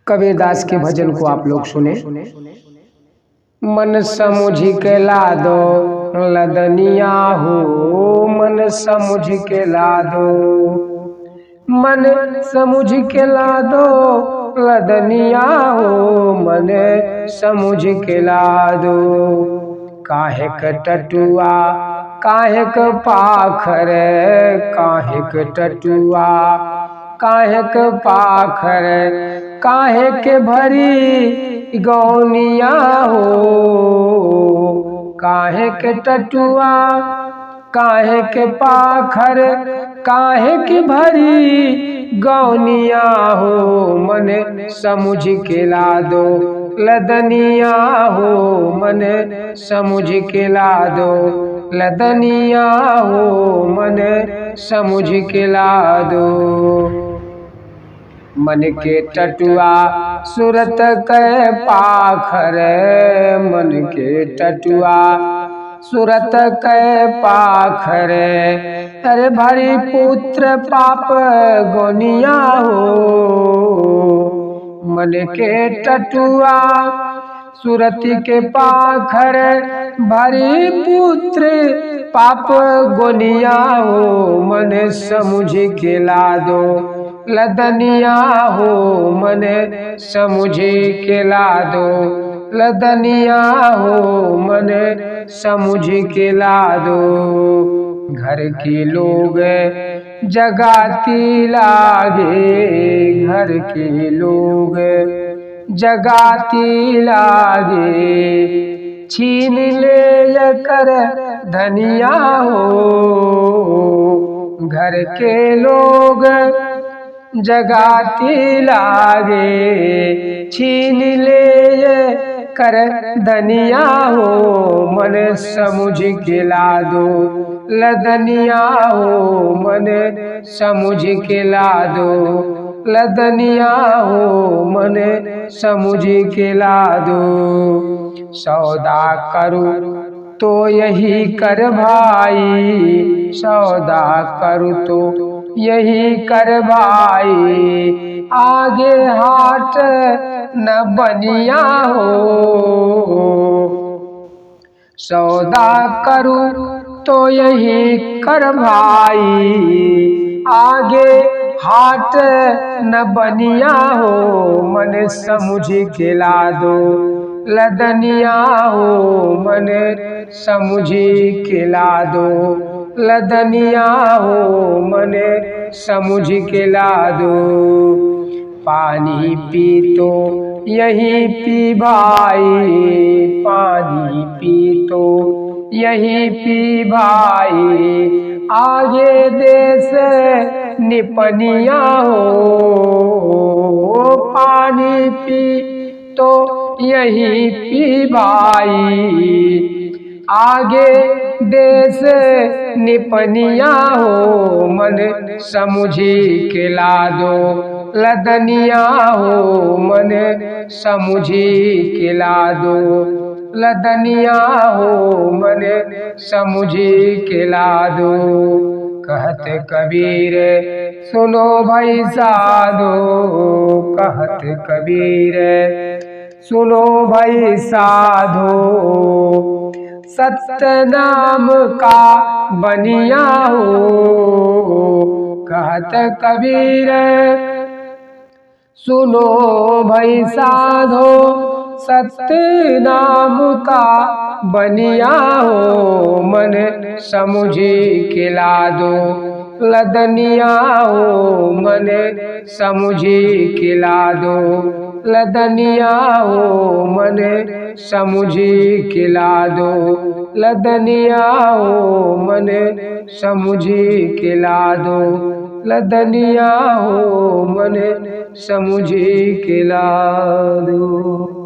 कबीरदास के भजन को आप लोग सुने। मन समुझ के ला दो लदनिया हो, मन समुझ के ला दो, मन समुझ के ला दो लदनिया हो, मन समुझ के ला दो। काहे क टटुआ काहे क पाखर, काहे क टटुआ काहे क पाखर, काहे के भरी गौनिया हो, काहे के टटुआ काहे के पाखर, काहे के भरी गौनिया हो, मन समुझ के ला दो लदनिया हो, मन समुझ के ला दो लदनिया हो, मन समुझ के ला दो। मन के टटुआ सूरत के पाखर, मन के टटुआ सूरत के पाखर, अरे भरी पुत्र पाप गोनिया हो, मन के टटुआ सूरत के पाखर, भरी पुत्र पाप गोनिया हो, मन समुझ के ला दो लदनिया हो, मन समुझ के ला दो लदनिया हो, मन समुझ के ला दो। घर के लोग जगाती लागे, घर के लोग जगाती लागे, छीन ले कर धनिया हो, घर के लोग जगाती लागे, छीन ले कर धनिया हो, मन समुझ के ला दो लदनिया हो, मन समुझ के ला दो लदनिया हो, मन समुझ के ला दो। सौदा करूं तो यही कर भाई, सौदा करूं तो यही कर भाई, आगे हाट न बनिया हो, सौदा करूं तो यही कर भाई, आगे हाट न बनिया हो, मन समुझ के ला दो लदनिया हो, मन समुझ के ला दो लदनिया हो, मन समुझ के ला दो। पानी पी तो यही पी भाई, पानी पी तो यही पी भाई, आगे देश निपनिया हो, पानी पी तो यही पी भाई, आगे देश निपनिया हो, मन समुझ के ला दो लदनिया हो, मन समुझ के ला दो लदनिया हो, मन समुझ के ला दो। कहत कबीर सुनो भाई साधो, कहत कबीर सुनो भाई साधो, सत्य नाम का बनिया हो, कहत कबीर सुनो भाई साधो, सत्य नाम का बनिया हो, मन समुझ के ला दो लदनिया हो, मन समुझ के ला दो लदनिया हो, मन समुझ के ला दो लदनिया हो, मन समुझ के ला दो लदनिया हो, मन समुझ के ला दो।